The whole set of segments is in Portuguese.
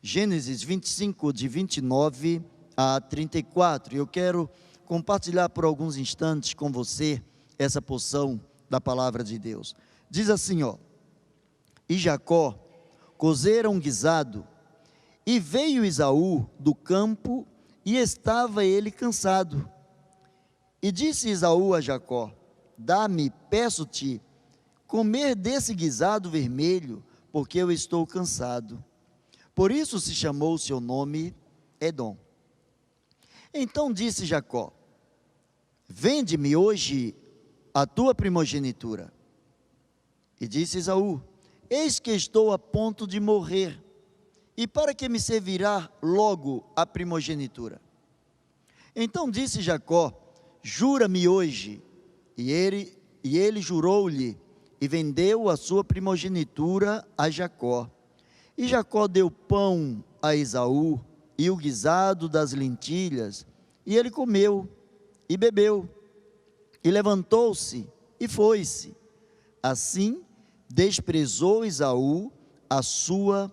Gênesis 25, de 29 a 34. Eu quero compartilhar por alguns instantes com você essa porção da palavra de Deus. Diz assim, e Jacó cozera um guisado, e veio Esaú do campo, e estava ele cansado. E disse Esaú a Jacó: dá-me, peço-te, comer desse guisado vermelho, porque eu estou cansado. Por isso se chamou o seu nome Edom. Então disse Jacó: vende-me hoje a tua primogenitura. E disse Esaú: eis que estou a ponto de morrer, e para que me servirá logo a primogenitura? Então disse Jacó: jura-me hoje. E ele jurou-lhe, e vendeu a sua primogenitura a Jacó. E Jacó deu pão a Esaú, e o guisado das lentilhas, e ele comeu, e bebeu, e levantou-se, e foi-se. Assim desprezou Esaú a sua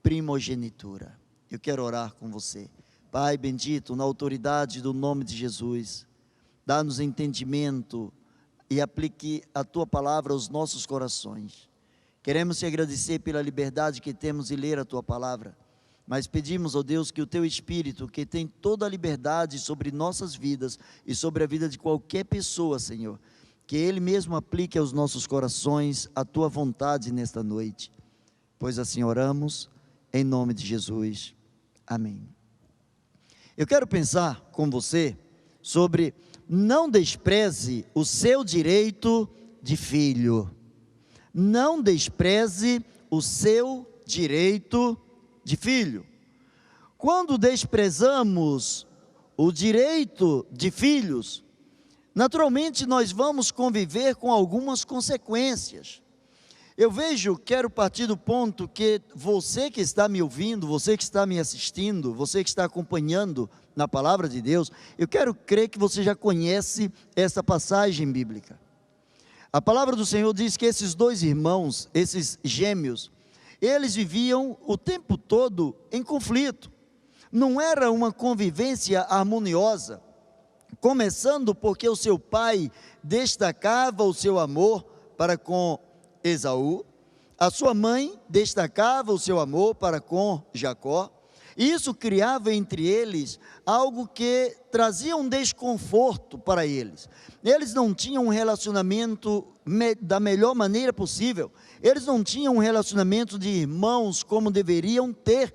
primogenitura. Eu quero orar com você. Pai bendito, na autoridade do nome de Jesus, dá-nos entendimento e aplique a tua palavra aos nossos corações. Queremos te agradecer pela liberdade que temos de ler a tua palavra, mas pedimos, ó Deus, que o teu Espírito, que tem toda a liberdade sobre nossas vidas e sobre a vida de qualquer pessoa, Senhor, que Ele mesmo aplique aos nossos corações a tua vontade nesta noite, pois assim oramos, em nome de Jesus, amém. Eu quero pensar com você sobre: não despreze o seu direito de filho. Não despreze o seu direito de filho. Quando desprezamos o direito de filhos, naturalmente nós vamos conviver com algumas consequências. Eu quero partir do ponto que você que está me ouvindo, você que está me assistindo, você que está acompanhando na palavra de Deus, eu quero crer que você já conhece essa passagem bíblica. A palavra do Senhor diz que esses dois irmãos, esses gêmeos, eles viviam o tempo todo em conflito. Não era uma convivência harmoniosa, começando porque o seu pai destacava o seu amor para com Esaú, a sua mãe destacava o seu amor para com Jacó. Isso criava entre eles algo que trazia um desconforto para eles. Eles não tinham um relacionamento da melhor maneira possível. Eles não tinham um relacionamento de irmãos como deveriam ter.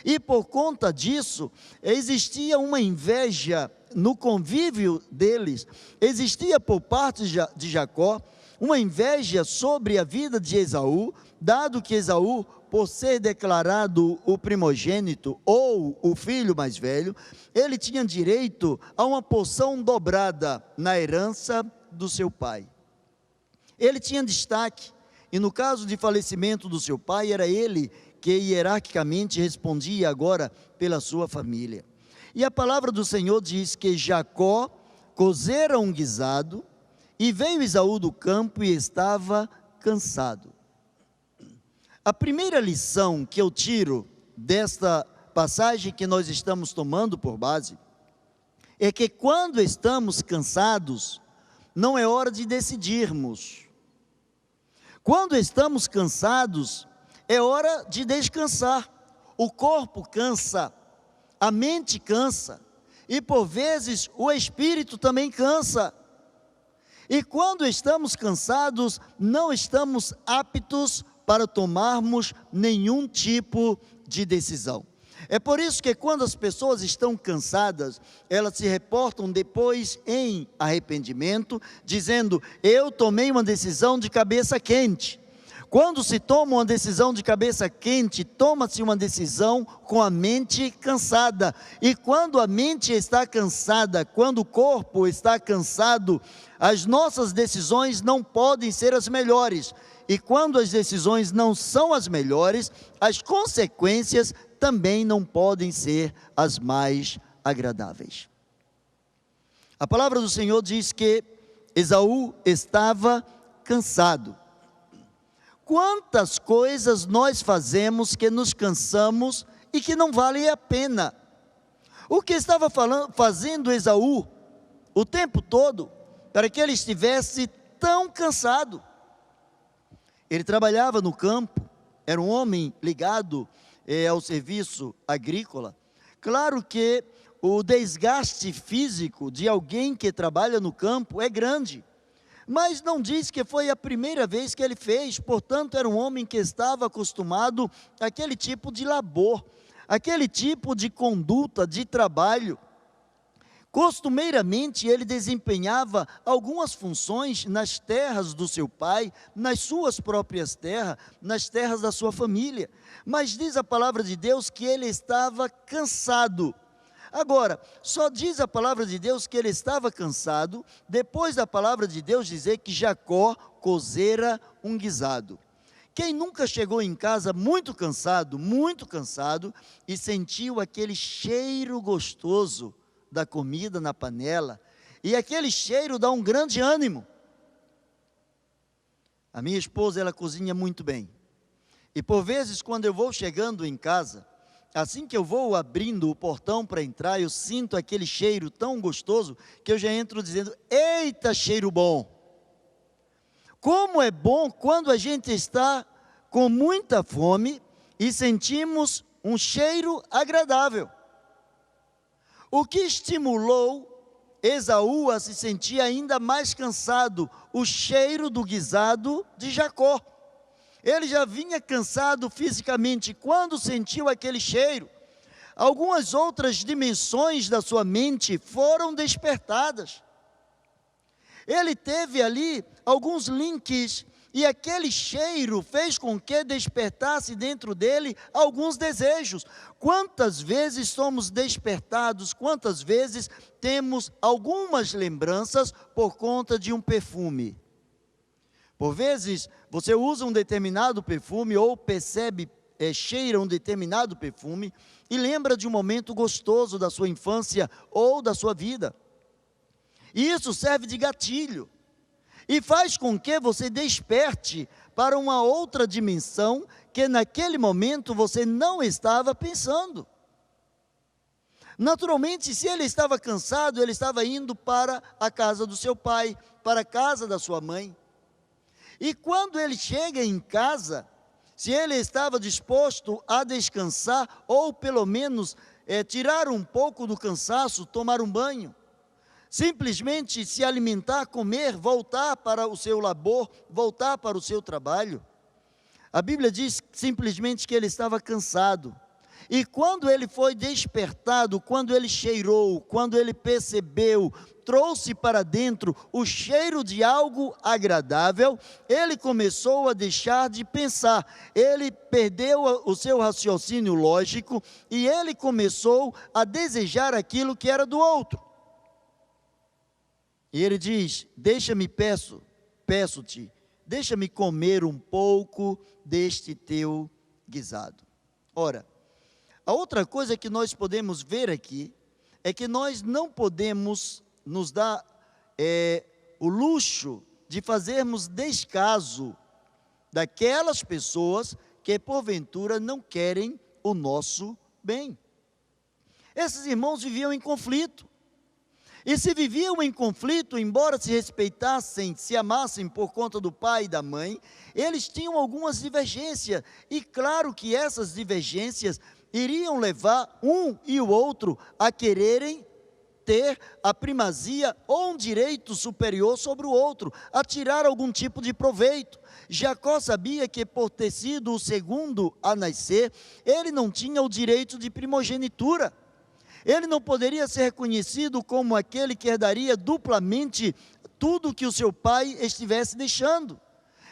E por conta disso, existia uma inveja no convívio deles. Existia por parte de Jacó uma inveja sobre a vida de Esaú, dado que Esaú, por ser declarado o primogênito ou o filho mais velho, ele tinha direito a uma porção dobrada na herança do seu pai. Ele tinha destaque, e no caso de falecimento do seu pai, era ele que hierarquicamente respondia agora pela sua família. E a palavra do Senhor diz que Jacó cozera um guisado, e veio Esaú do campo e estava cansado. A primeira lição que eu tiro desta passagem que nós estamos tomando por base, é que quando estamos cansados, não é hora de decidirmos. Quando estamos cansados, é hora de descansar. O corpo cansa, a mente cansa, e por vezes o espírito também cansa. E quando estamos cansados, não estamos aptos para tomarmos nenhum tipo de decisão. É por isso que quando as pessoas estão cansadas, elas se reportam depois em arrependimento, dizendo: eu tomei uma decisão de cabeça quente. Quando se toma uma decisão de cabeça quente, toma-se uma decisão com a mente cansada. E quando a mente está cansada, quando o corpo está cansado, as nossas decisões não podem ser as melhores. E quando as decisões não são as melhores, as consequências também não podem ser as mais agradáveis. A palavra do Senhor diz que Esaú estava cansado. Quantas coisas nós fazemos que nos cansamos e que não vale a pena. O que estava fazendo Esaú o tempo todo para que ele estivesse tão cansado? Ele trabalhava no campo, era um homem ligado ao serviço agrícola. Claro que o desgaste físico de alguém que trabalha no campo é grande, mas não diz que foi a primeira vez que ele fez. Portanto, era um homem que estava acostumado àquele tipo de labor, aquele tipo de conduta, de trabalho. Costumeiramente, ele desempenhava algumas funções nas terras do seu pai, nas suas próprias terras, nas terras da sua família. Mas diz a palavra de Deus que ele estava cansado. Agora, só diz a palavra de Deus que ele estava cansado, depois da palavra de Deus dizer que Jacó cozera um guisado. Quem nunca chegou em casa muito cansado, e sentiu aquele cheiro gostoso da comida na panela, e aquele cheiro dá um grande ânimo. A minha esposa, ela cozinha muito bem, e por vezes quando eu vou chegando em casa, assim que eu vou abrindo o portão para entrar, eu sinto aquele cheiro tão gostoso, que eu já entro dizendo: eita, cheiro bom! Como é bom quando a gente está com muita fome e sentimos um cheiro agradável. O que estimulou Esaú a se sentir ainda mais cansado? O cheiro do guisado de Jacó. Ele já vinha cansado fisicamente. Quando sentiu aquele cheiro, algumas outras dimensões da sua mente foram despertadas. Ele teve ali alguns links, e aquele cheiro fez com que despertasse dentro dele alguns desejos. Quantas vezes somos despertados, quantas vezes temos algumas lembranças por conta de um perfume? Por vezes, você usa um determinado perfume ou percebe, cheira um determinado perfume e lembra de um momento gostoso da sua infância ou da sua vida. E isso serve de gatilho e faz com que você desperte para uma outra dimensão que naquele momento você não estava pensando. Naturalmente, se ele estava cansado, ele estava indo para a casa do seu pai, para a casa da sua mãe. E quando ele chega em casa, se ele estava disposto a descansar, ou pelo menos tirar um pouco do cansaço, tomar um banho, simplesmente se alimentar, comer, voltar para o seu labor, voltar para o seu trabalho, a Bíblia diz simplesmente que ele estava cansado. E quando ele foi despertado, quando ele cheirou, quando ele percebeu, trouxe para dentro o cheiro de algo agradável, ele começou a deixar de pensar, ele perdeu o seu raciocínio lógico e ele começou a desejar aquilo que era do outro. E ele diz: deixa-me, peço-te, deixa-me comer um pouco deste teu guisado. Ora, a outra coisa que nós podemos ver aqui, é que nós não podemos nos dar o luxo de fazermos descaso daquelas pessoas que porventura não querem o nosso bem. Esses irmãos viviam em conflito. E se viviam em conflito, embora se respeitassem, se amassem por conta do pai e da mãe, eles tinham algumas divergências. E claro que essas divergências iriam levar um e o outro a quererem ter a primazia ou um direito superior sobre o outro, a tirar algum tipo de proveito. Jacó sabia que por ter sido o segundo a nascer, ele não tinha o direito de primogenitura. Ele não poderia ser reconhecido como aquele que herdaria duplamente tudo que o seu pai estivesse deixando.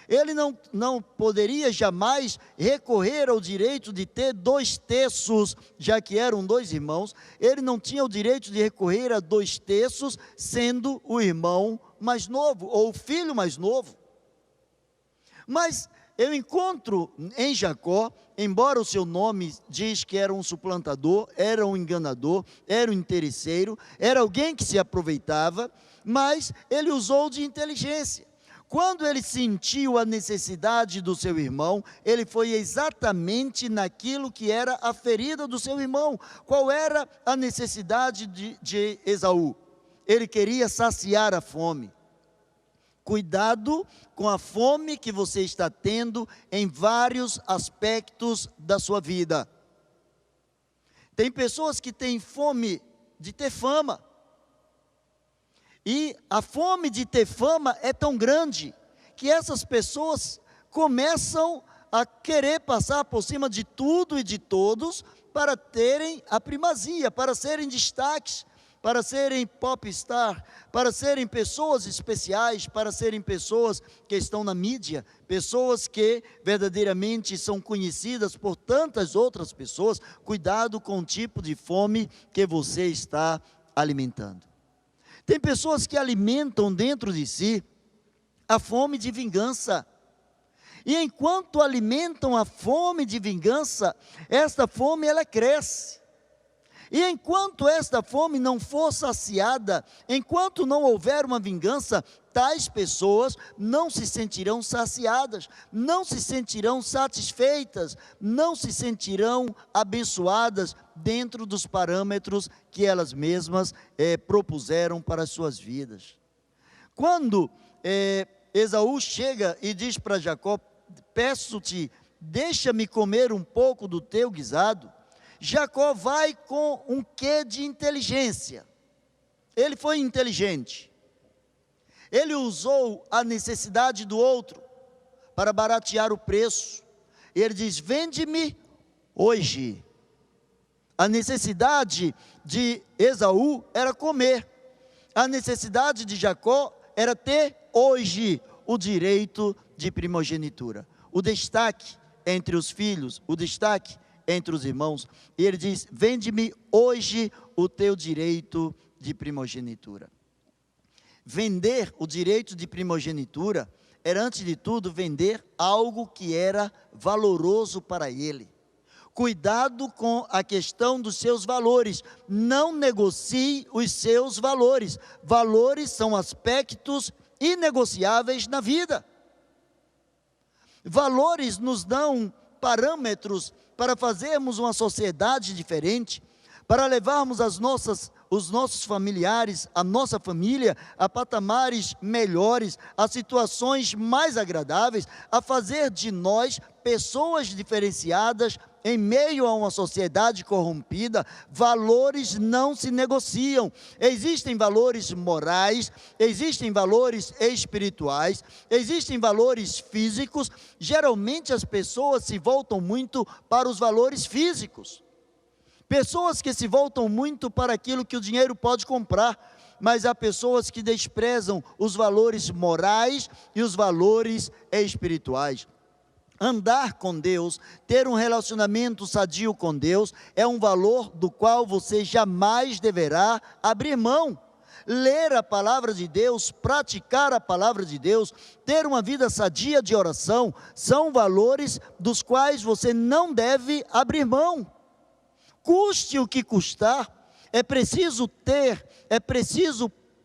Ele não poderia jamais recorrer ao direito de ter 2/3, já que eram 2 irmãos. Ele não tinha o direito de recorrer a 2/3, sendo o irmão mais novo, ou o filho mais novo. Mas eu encontro em Jacó, embora o seu nome diz que era um suplantador, era um enganador, era um interesseiro, era alguém que se aproveitava, mas ele usou de inteligência. Quando ele sentiu a necessidade do seu irmão, ele foi exatamente naquilo que era a ferida do seu irmão. Qual era a necessidade de Esaú? Ele queria saciar a fome. Cuidado com a fome que você está tendo em vários aspectos da sua vida. Tem pessoas que têm fome de ter fama. E a fome de ter fama é tão grande que essas pessoas começam a querer passar por cima de tudo e de todos para terem a primazia, para serem destaques, para serem popstar, para serem pessoas especiais, para serem pessoas que estão na mídia, pessoas que verdadeiramente são conhecidas por tantas outras pessoas. Cuidado com o tipo de fome que você está alimentando. Tem pessoas que alimentam dentro de si a fome de vingança. E enquanto alimentam a fome de vingança, esta fome ela cresce. E enquanto esta fome não for saciada, enquanto não houver uma vingança, tais pessoas não se sentirão saciadas, não se sentirão satisfeitas, não se sentirão abençoadas dentro dos parâmetros que elas mesmas propuseram para as suas vidas. Quando Esaú chega e diz para Jacó: peço-te, deixa-me comer um pouco do teu guisado, Jacó vai com um quê de inteligência. Ele foi inteligente. Ele usou a necessidade do outro para baratear o preço. Ele diz: vende-me hoje. A necessidade de Esaú era comer. A necessidade de Jacó era ter hoje o direito de primogenitura. O destaque entre os filhos, o destaque entre os irmãos. E ele diz: vende-me hoje o teu direito de primogenitura. Vender o direito de primogenitura era, antes de tudo, vender algo que era valoroso para ele. Cuidado com a questão dos seus valores. Não negocie os seus valores. Valores são aspectos inegociáveis na vida. Valores nos dão parâmetros para fazermos uma sociedade diferente, para levarmos os nossos familiares, a nossa família, a patamares melhores, a situações mais agradáveis, a fazer de nós pessoas diferenciadas em meio a uma sociedade corrompida. Valores não se negociam. Existem valores morais, existem valores espirituais, existem valores físicos. Geralmente as pessoas se voltam muito para os valores físicos. Pessoas que se voltam muito para aquilo que o dinheiro pode comprar, mas há pessoas que desprezam os valores morais e os valores espirituais. Andar com Deus, ter um relacionamento sadio com Deus, é um valor do qual você jamais deverá abrir mão. Ler a palavra de Deus, praticar a palavra de Deus, ter uma vida sadia de oração, são valores dos quais você não deve abrir mão. Custe o que custar, é preciso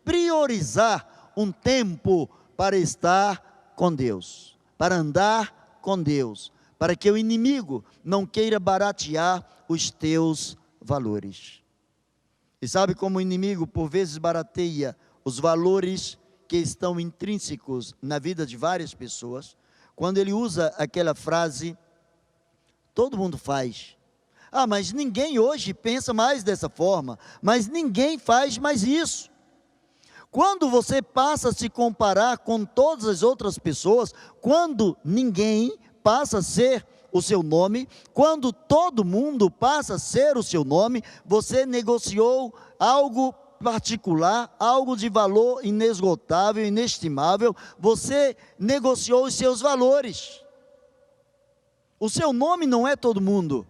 priorizar um tempo para estar com Deus, para andar com Deus, para que o inimigo não queira baratear os teus valores. E sabe como o inimigo por vezes barateia os valores que estão intrínsecos na vida de várias pessoas? Quando ele usa aquela frase: todo mundo faz. Ah, mas ninguém hoje pensa mais dessa forma, mas ninguém faz mais isso. Quando você passa a se comparar com todas as outras pessoas, quando ninguém passa a ser o seu nome, quando todo mundo passa a ser o seu nome, você negociou algo particular, algo de valor inesgotável, inestimável, você negociou os seus valores. O seu nome não é todo mundo.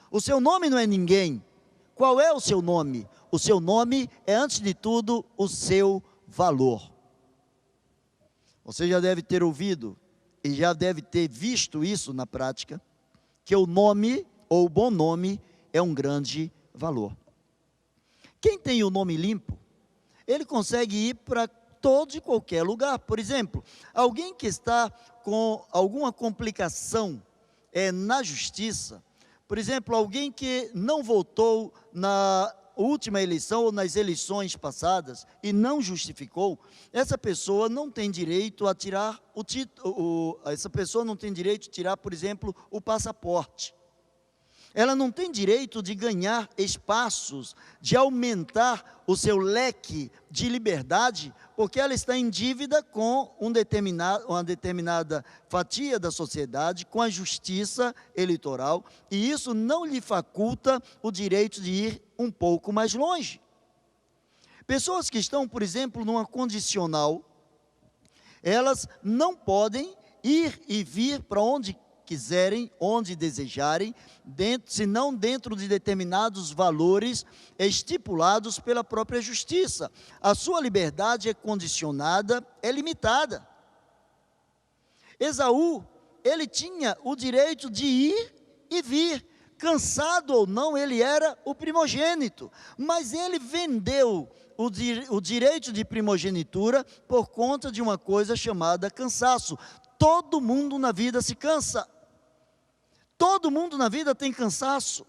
O seu nome não é ninguém. Qual é o seu nome? O seu nome é, antes de tudo, o seu valor. Você já deve ter ouvido e já deve ter visto isso na prática, que o nome, ou o bom nome, é um grande valor. Quem tem o nome limpo, ele consegue ir para todo e qualquer lugar. Por exemplo, alguém que está com alguma complicação na justiça, por exemplo, alguém que não votou na última eleição ou nas eleições passadas e não justificou, essa pessoa não tem direito a tirar o título, essa pessoa não tem direito de tirar, por exemplo, o passaporte. Ela não tem direito de ganhar espaços, de aumentar o seu leque de liberdade, porque ela está em dívida com uma determinada fatia da sociedade, com a justiça eleitoral, e isso não lhe faculta o direito de ir um pouco mais longe. Pessoas que estão, por exemplo, numa condicional, elas não podem ir e vir para onde quiserem, onde desejarem, senão dentro de determinados valores estipulados pela própria justiça. A sua liberdade é condicionada, é limitada. Esaú, ele tinha o direito de ir e vir, cansado ou não, ele era o primogênito, mas ele vendeu o direito de primogenitura por conta de uma coisa chamada cansaço. Todo mundo na vida se cansa. Todo mundo na vida tem cansaço.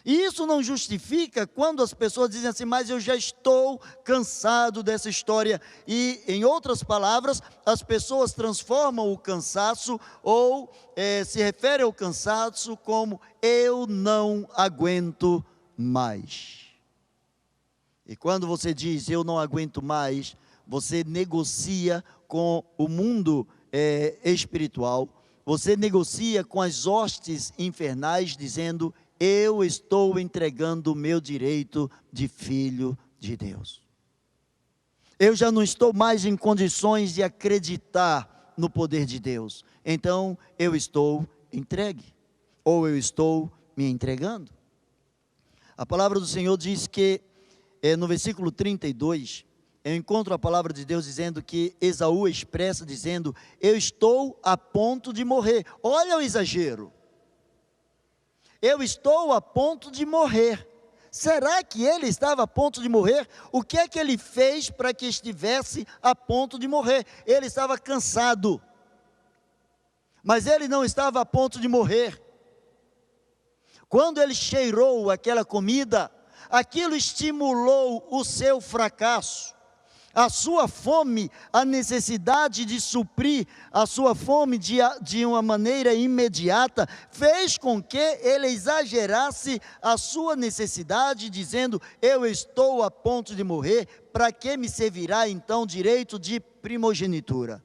E isso não justifica quando as pessoas dizem assim, mas eu já estou cansado dessa história. E, em outras palavras, as pessoas transformam o cansaço ou se referem ao cansaço como eu não aguento mais. E quando você diz eu não aguento mais, você negocia com o mundo espiritual, você negocia com as hostes infernais, dizendo, eu estou entregando o meu direito de filho de Deus. Eu já não estou mais em condições de acreditar no poder de Deus, então eu estou entregue, ou eu estou me entregando. A palavra do Senhor diz que, no versículo 32, eu encontro a palavra de Deus dizendo que Esaú expressa, dizendo, eu estou a ponto de morrer. Olha o exagero. Eu estou a ponto de morrer. Será que ele estava a ponto de morrer? O que é que ele fez para que estivesse a ponto de morrer? Ele estava cansado. Mas ele não estava a ponto de morrer. Quando ele cheirou aquela comida, aquilo estimulou o seu fracasso. A sua fome, a necessidade de suprir a sua fome de uma maneira imediata, fez com que ele exagerasse a sua necessidade, dizendo, eu estou a ponto de morrer, para que me servirá então direito de primogenitura?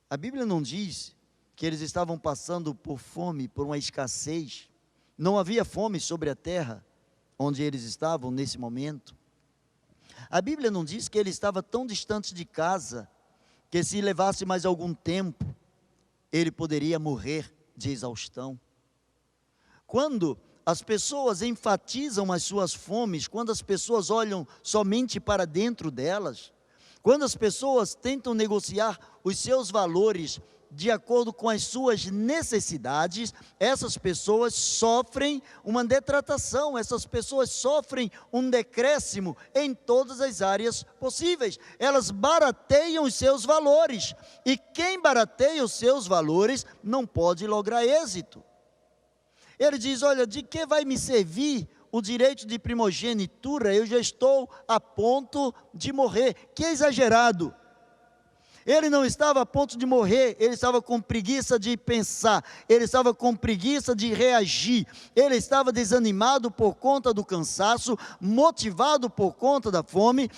A Bíblia não diz que eles estavam passando por fome, por uma escassez. Não havia fome sobre a terra onde eles estavam nesse momento. A Bíblia não diz que ele estava tão distante de casa, que se levasse mais algum tempo, ele poderia morrer de exaustão. Quando as pessoas enfatizam as suas fomes, quando as pessoas olham somente para dentro delas, quando as pessoas tentam negociar os seus valores de acordo com as suas necessidades, essas pessoas sofrem uma detratação, essas pessoas sofrem um decréscimo em todas as áreas possíveis. Elas barateiam os seus valores, e quem barateia os seus valores não pode lograr êxito. Ele diz, olha, de que vai me servir o direito de primogenitura? Eu já estou a ponto de morrer. Que exagerado! Ele não estava a ponto de morrer, ele estava com preguiça de pensar, ele estava com preguiça de reagir, ele estava desanimado por conta do cansaço, motivado por conta da fome,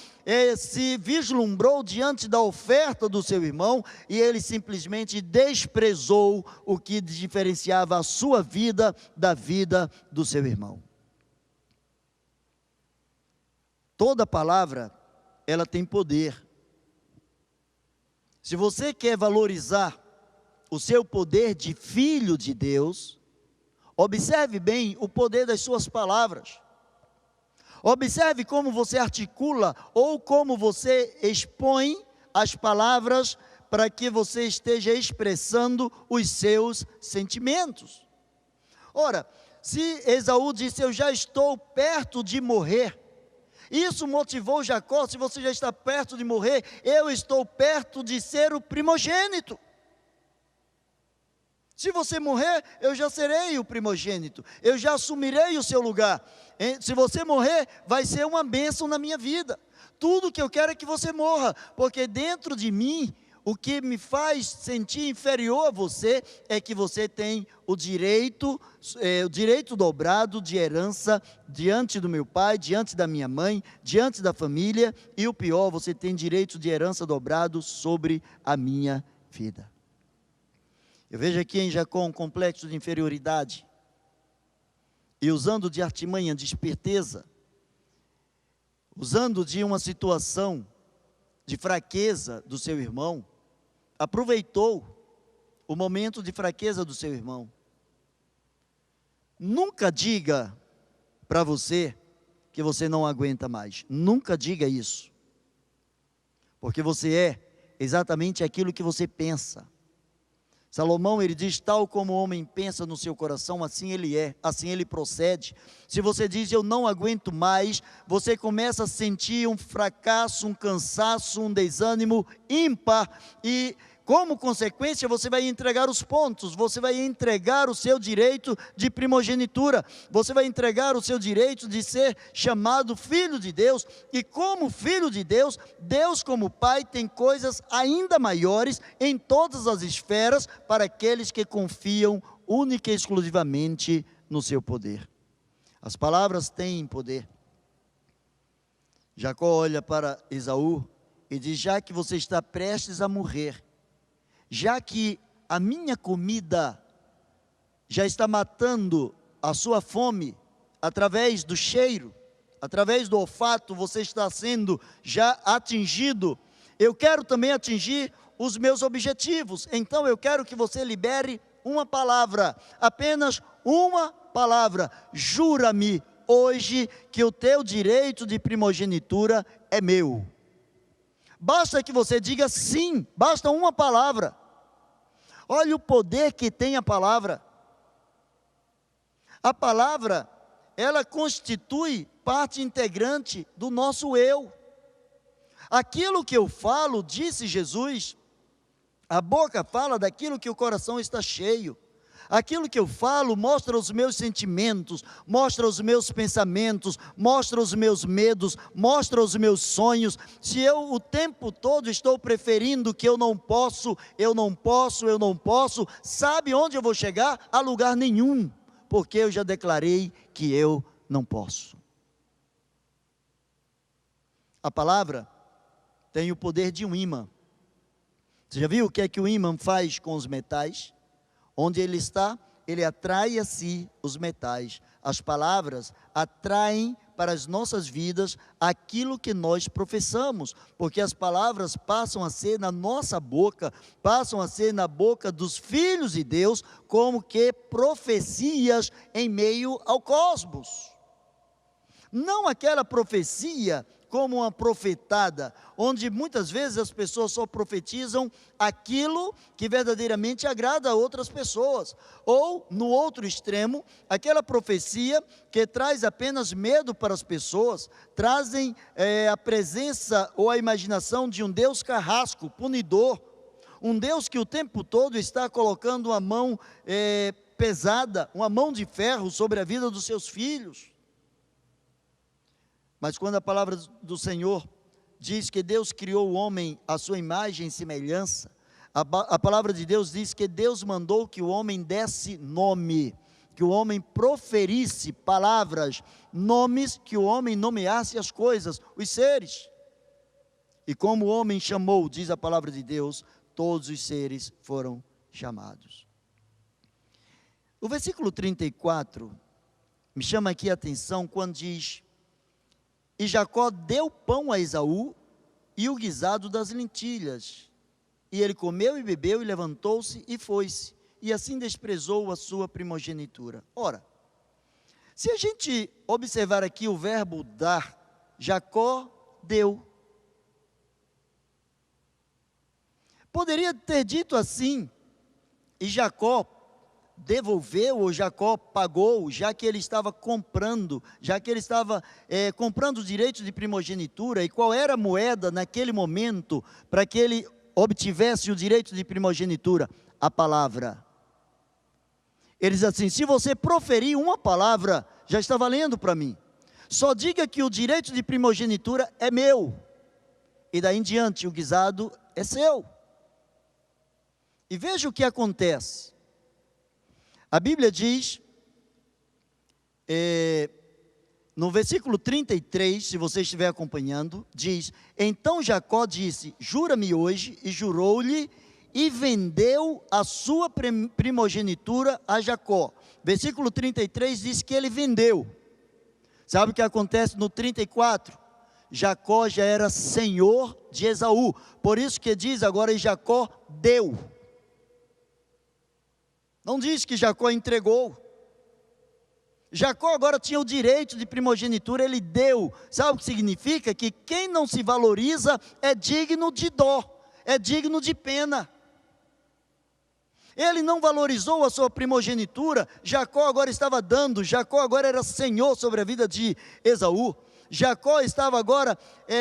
se vislumbrou diante da oferta do seu irmão, e ele simplesmente desprezou o que diferenciava a sua vida da vida do seu irmão. Toda palavra, ela tem poder. Se você quer valorizar o seu poder de filho de Deus, observe bem o poder das suas palavras. Observe como você articula ou como você expõe as palavras para que você esteja expressando os seus sentimentos. Ora, se Esaú disse, eu já estou perto de morrer, Isso motivou Jacó. Se você já está perto de morrer, eu estou perto de ser o primogênito. Se você morrer, eu já serei o primogênito, eu já assumirei o seu lugar. Se você morrer, vai ser uma bênção na minha vida. Tudo que eu quero é que você morra, porque dentro de mim, o que me faz sentir inferior a você, é que você tem o direito dobrado de herança, diante do meu pai, diante da minha mãe, diante da família, e o pior, você tem direito de herança dobrado sobre a minha vida. Eu vejo aqui em Jacó um complexo de inferioridade, e usando de artimanha, de esperteza, usando de uma situação de fraqueza do seu irmão, aproveitou o momento de fraqueza do seu irmão. Nunca diga para você que você não aguenta mais, nunca diga isso, porque você é exatamente aquilo que você pensa. Salomão, ele diz, tal como o homem pensa no seu coração, assim ele é, assim ele procede. Se você diz, eu não aguento mais, você começa a sentir um fracasso, um cansaço, um desânimo ímpar, e como consequência você vai entregar os pontos, você vai entregar o seu direito de primogenitura, você vai entregar o seu direito de ser chamado filho de Deus, e como filho de Deus, Deus como Pai tem coisas ainda maiores em todas as esferas para aqueles que confiam única e exclusivamente no seu poder. As palavras têm poder. Jacó olha para Esaú e diz, já que você está prestes a morrer, já que a minha comida já está matando a sua fome, através do cheiro, através do olfato, você está sendo já atingido, eu quero também atingir os meus objetivos, então eu quero que você libere uma palavra, apenas uma palavra, jura-me hoje que o teu direito de primogenitura é meu. Basta que você diga sim, basta uma palavra. Olha o poder que tem a palavra. A palavra, ela constitui parte integrante do nosso eu. Aquilo que eu falo, disse Jesus, a boca fala daquilo que o coração está cheio. Aquilo que eu falo mostra os meus sentimentos, mostra os meus pensamentos, mostra os meus medos, mostra os meus sonhos. Se eu o tempo todo estou preferindo que eu não posso, sabe onde eu vou chegar? A lugar nenhum, porque eu já declarei que eu não posso. A palavra tem o poder de um ímã. Você já viu o que é que o ímã faz com os metais? Onde ele está, ele atrai a si os metais. As palavras atraem para as nossas vidas aquilo que nós professamos, porque as palavras passam a ser na nossa boca, passam a ser na boca dos filhos de Deus, como que profecias em meio ao cosmos. Não aquela profecia como uma profetada, onde muitas vezes as pessoas só profetizam aquilo que verdadeiramente agrada a outras pessoas, ou no outro extremo, aquela profecia que traz apenas medo para as pessoas, trazem a presença ou a imaginação de um Deus carrasco, punidor, um Deus que o tempo todo está colocando uma mão pesada, uma mão de ferro sobre a vida dos seus filhos. Mas quando a palavra do Senhor diz que Deus criou o homem à sua imagem e semelhança, a palavra de Deus diz que Deus mandou que o homem desse nome, que o homem proferisse palavras, nomes, que o homem nomeasse as coisas, os seres. E como o homem chamou, diz a palavra de Deus, todos os seres foram chamados. O versículo 34 me chama aqui a atenção quando diz: e Jacó deu pão a Esaú e o guisado das lentilhas. E ele comeu e bebeu e levantou-se e foi-se. E assim desprezou a sua primogenitura. Ora, se a gente observar aqui o verbo dar, Jacó deu. Poderia ter dito assim, e Jacó devolveu, ou Jacó pagou, já que ele estava comprando, comprando os direitos de primogenitura. E qual era a moeda naquele momento para que ele obtivesse o direito de primogenitura? A palavra. Ele diz assim: se você proferir uma palavra, já está valendo para mim. Só diga que o direito de primogenitura é meu, e daí em diante o guisado é seu. E veja o que acontece. A Bíblia diz, no versículo 33, se você estiver acompanhando, diz: então Jacó disse, jura-me hoje, e jurou-lhe, e vendeu a sua primogenitura a Jacó. Versículo 33 diz que ele vendeu. Sabe o que acontece no 34? Jacó já era senhor de Esaú, por isso que diz agora, e Jacó deu. Não diz que Jacó entregou. Jacó agora tinha o direito de primogenitura, ele deu. Sabe o que significa? Que quem não se valoriza é digno de dó, é digno de pena. Ele não valorizou a sua primogenitura, Jacó agora estava dando, Jacó agora era senhor sobre a vida de Esaú. Jacó estava agora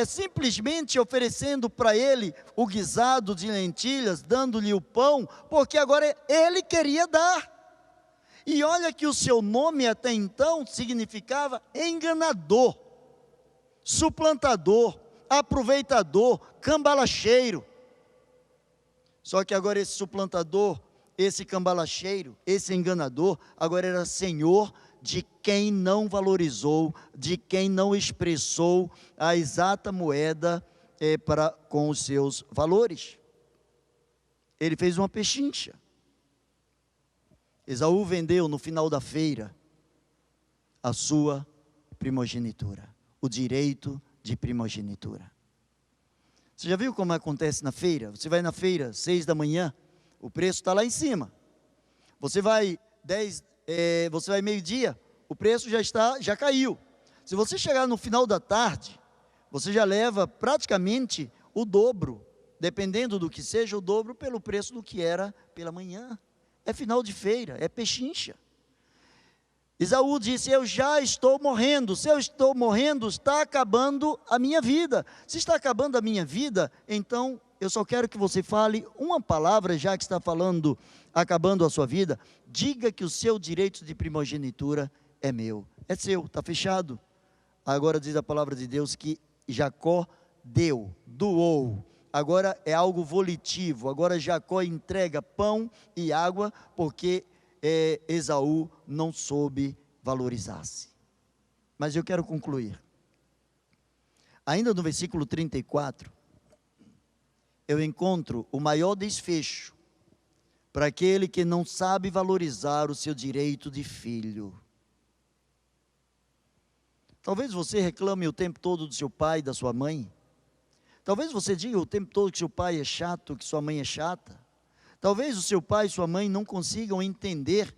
simplesmente oferecendo para ele o guisado de lentilhas, dando-lhe o pão, porque agora ele queria dar. E olha que o seu nome até então significava enganador, suplantador, aproveitador, cambalacheiro. Só que agora esse suplantador, esse cambalacheiro, esse enganador, agora era senhor de quem não valorizou, de quem não expressou a exata moeda com os seus valores. Ele fez uma pechincha. Esaú vendeu no final da feira a sua primogenitura, o direito de primogenitura. Você já viu como acontece na feira? Você vai na feira, 6 da manhã, o preço está lá em cima. Você vai meio-dia, o preço já caiu. Se você chegar no final da tarde, você já leva praticamente o dobro, dependendo do que seja, o dobro pelo preço do que era pela manhã. É final de feira, é pechincha. Esaú disse: eu já estou morrendo. Se eu estou morrendo, está acabando a minha vida. Se está acabando a minha vida, então eu só quero que você fale uma palavra, já que está falando, acabando a sua vida. Diga que o seu direito de primogenitura é meu, é seu, está fechado. Agora diz a palavra de Deus que Jacó doou. Agora é algo volitivo. Agora Jacó entrega pão e água, porque Esaú não soube valorizar-se. Mas eu quero concluir. Ainda no versículo 34, eu encontro o maior desfecho para aquele que não sabe valorizar o seu direito de filho. Talvez você reclame o tempo todo do seu pai e da sua mãe. Talvez você diga o tempo todo que seu pai é chato, que sua mãe é chata. Talvez o seu pai e sua mãe não consigam entender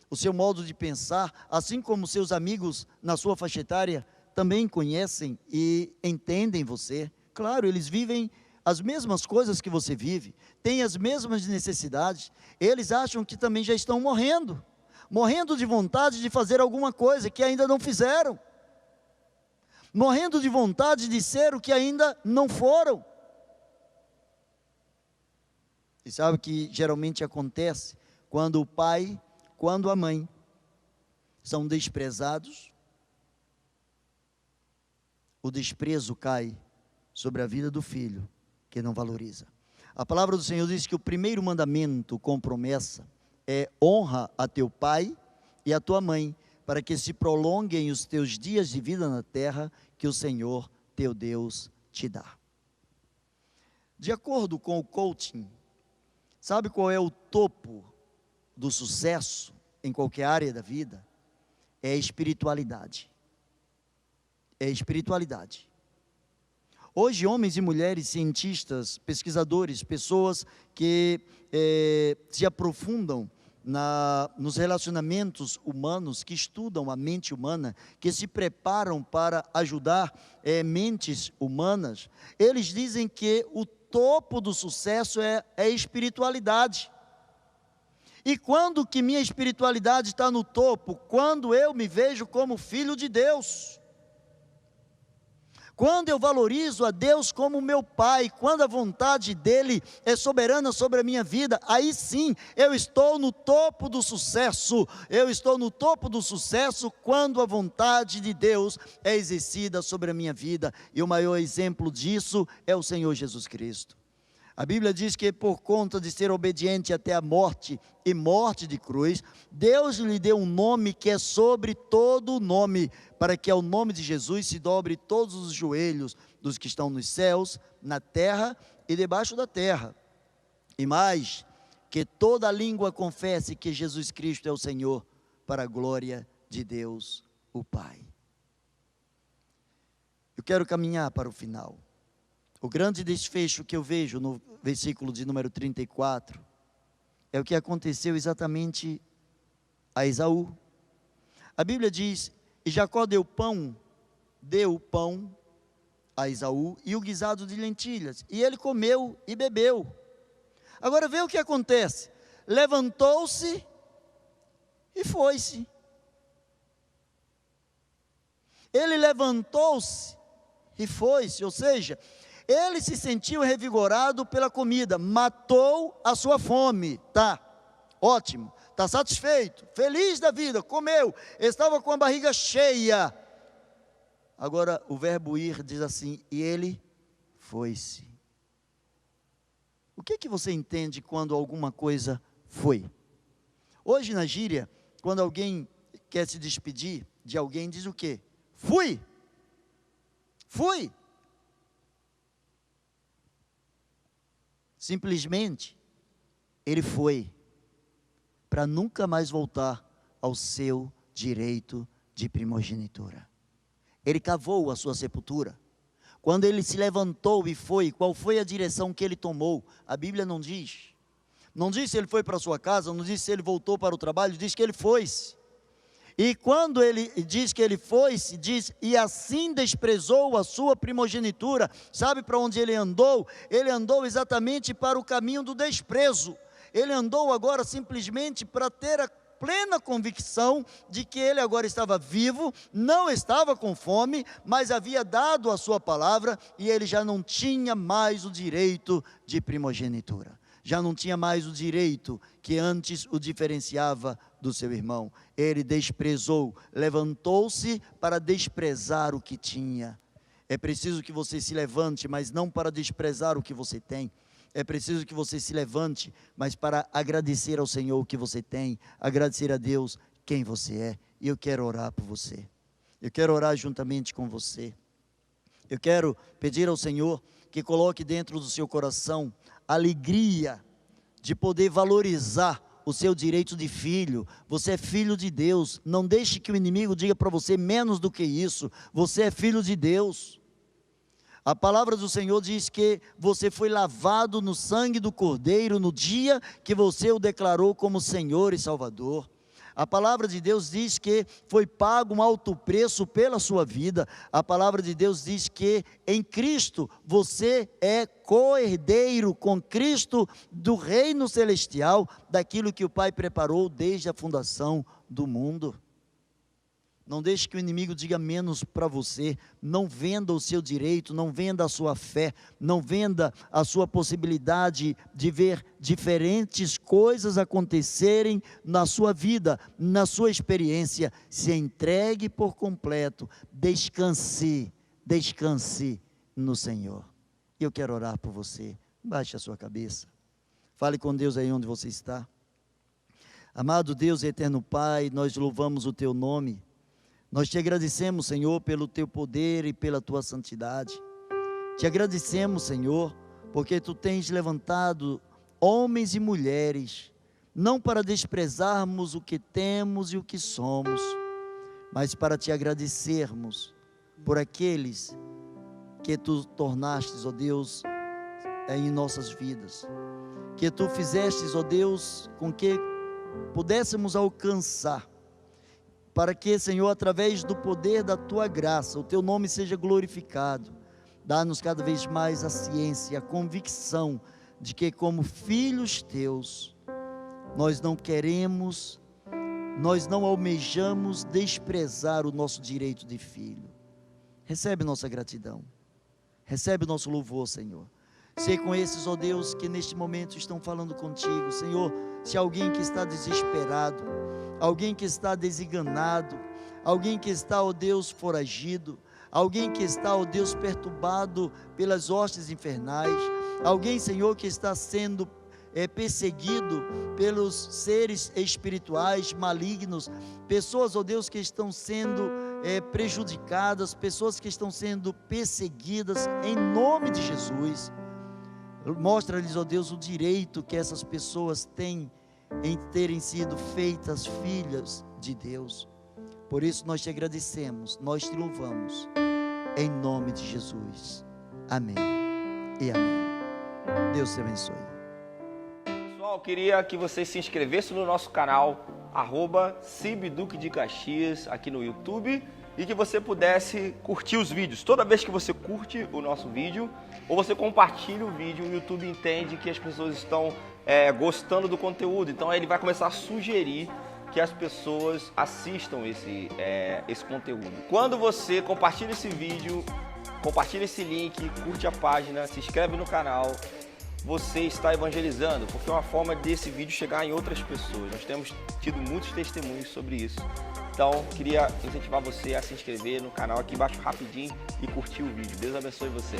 o seu modo de pensar, assim como seus amigos na sua faixa etária também conhecem e entendem você. Claro, eles vivem as mesmas coisas que você vive, têm as mesmas necessidades. Eles acham que também já estão morrendo de vontade de fazer alguma coisa que ainda não fizeram, morrendo de vontade de ser o que ainda não foram. E sabe o que geralmente acontece? Quando o pai, quando a mãe são desprezados, o desprezo cai sobre a vida do filho que não valoriza. A palavra do Senhor diz que o primeiro mandamento com promessa é: honra a teu pai e a tua mãe, para que se prolonguem os teus dias de vida na terra que o Senhor teu Deus te dá. De acordo com o coaching, sabe qual é o topo do sucesso em qualquer área da vida? É a espiritualidade. É a espiritualidade. Hoje, homens e mulheres, cientistas, pesquisadores, pessoas que se aprofundam nos relacionamentos humanos, que estudam a mente humana, que se preparam para ajudar mentes humanas, eles dizem que o topo do sucesso é a espiritualidade. E quando que minha espiritualidade está no topo? Quando eu me vejo como filho de Deus. Quando eu valorizo a Deus como meu Pai, quando a vontade dEle é soberana sobre a minha vida, aí sim, eu estou no topo do sucesso. Eu estou no topo do sucesso quando a vontade de Deus é exercida sobre a minha vida. E o maior exemplo disso é o Senhor Jesus Cristo. A Bíblia diz que por conta de ser obediente até a morte e morte de cruz, Deus lhe deu um nome que é sobre todo o nome, para que ao nome de Jesus se dobre todos os joelhos dos que estão nos céus, na terra e debaixo da terra. E mais, que toda língua confesse que Jesus Cristo é o Senhor, para a glória de Deus, o Pai. Eu quero caminhar para o final. O grande desfecho que eu vejo no versículo de número 34, é o que aconteceu exatamente a Esaú. A Bíblia diz, e Jacó deu pão a Esaú e o guisado de lentilhas, e ele comeu e bebeu. Agora vê o que acontece, levantou-se e foi-se. Ele levantou-se e foi-se, ou seja, ele se sentiu revigorado pela comida, matou a sua fome, tá, ótimo, está satisfeito, feliz da vida, comeu, estava com a barriga cheia. Agora o verbo ir diz assim, e ele foi-se. O que você entende quando alguma coisa foi? Hoje na gíria, quando alguém quer se despedir de alguém, diz o quê? Fui. Simplesmente, ele foi, para nunca mais voltar ao seu direito de primogenitura. Ele cavou a sua sepultura. Quando ele se levantou e foi, qual foi a direção que ele tomou? A Bíblia não diz. Não diz se ele foi para a sua casa, não diz se ele voltou para o trabalho, diz que ele foi-se. E quando ele diz que ele foi-se, diz, e assim desprezou a sua primogenitura. Sabe para onde ele andou? Ele andou exatamente para o caminho do desprezo. Ele andou agora simplesmente para ter a plena convicção de que ele agora estava vivo, não estava com fome, mas havia dado a sua palavra e ele já não tinha mais o direito de primogenitura. Já não tinha mais o direito que antes o diferenciava do seu irmão. Ele desprezou, levantou-se para desprezar o que tinha. É preciso que você se levante, mas não para desprezar o que você tem. É preciso que você se levante, mas para agradecer ao Senhor o que você tem, agradecer a Deus quem você é. E eu quero orar por você. Eu quero orar juntamente com você. Eu quero pedir ao Senhor que coloque dentro do seu coração alegria de poder valorizar o seu direito de filho. Você é filho de Deus. Não deixe que o inimigo diga para você menos do que isso. Você é filho de Deus. A palavra do Senhor diz que você foi lavado no sangue do Cordeiro no dia que você o declarou como Senhor e Salvador. A palavra de Deus diz que foi pago um alto preço pela sua vida. A palavra de Deus diz que em Cristo você é co-herdeiro com Cristo do reino celestial, daquilo que o Pai preparou desde a fundação do mundo. Não deixe que o inimigo diga menos para você. Não venda o seu direito, não venda a sua fé, não venda a sua possibilidade de ver diferentes coisas acontecerem na sua vida, na sua experiência. Se entregue por completo, descanse no Senhor. Eu quero orar por você. Baixe a sua cabeça. Fale com Deus aí onde você está. Amado Deus e eterno Pai, nós louvamos o Teu nome. Nós te agradecemos, Senhor, pelo Teu poder e pela Tua santidade. Te agradecemos, Senhor, porque Tu tens levantado homens e mulheres, não para desprezarmos o que temos e o que somos, mas para Te agradecermos por aqueles que Tu tornastes, ó Deus, em nossas vidas. Que Tu fizestes, ó Deus, com que pudéssemos alcançar, para que, Senhor, através do poder da Tua graça, o Teu nome seja glorificado. Dá-nos cada vez mais a ciência, a convicção de que como filhos Teus, nós não queremos, nós não almejamos desprezar o nosso direito de filho. Recebe nossa gratidão, recebe nosso louvor, Senhor. Sei com esses, ó Deus, que neste momento estão falando contigo, Senhor. Se alguém que está desesperado, alguém que está desenganado, alguém que está, ó Deus, foragido, alguém que está, ó Deus, perturbado pelas hostes infernais, alguém, Senhor, que está sendo perseguido pelos seres espirituais malignos, pessoas, ó Deus, que estão sendo prejudicadas, pessoas que estão sendo perseguidas, em nome de Jesus. Mostra-lhes, ó Deus, o direito que essas pessoas têm em terem sido feitas filhas de Deus. Por isso nós te agradecemos, nós te louvamos, em nome de Jesus. Amém e amém. Deus te abençoe. Pessoal, queria que você se inscrevesse no nosso canal @CIB Duque de Caxias aqui no YouTube, e que você pudesse curtir os vídeos. Toda vez que você curte o nosso vídeo ou você compartilha o vídeo, o YouTube entende que as pessoas estão gostando do conteúdo, então ele vai começar a sugerir que as pessoas assistam esse conteúdo. Quando você compartilha esse vídeo, compartilha esse link, curte a página, se inscreve no canal, você está evangelizando, porque é uma forma desse vídeo chegar em outras pessoas. Nós temos tido muitos testemunhos sobre isso. Então, queria incentivar você a se inscrever no canal aqui embaixo rapidinho e curtir o vídeo. Deus abençoe você.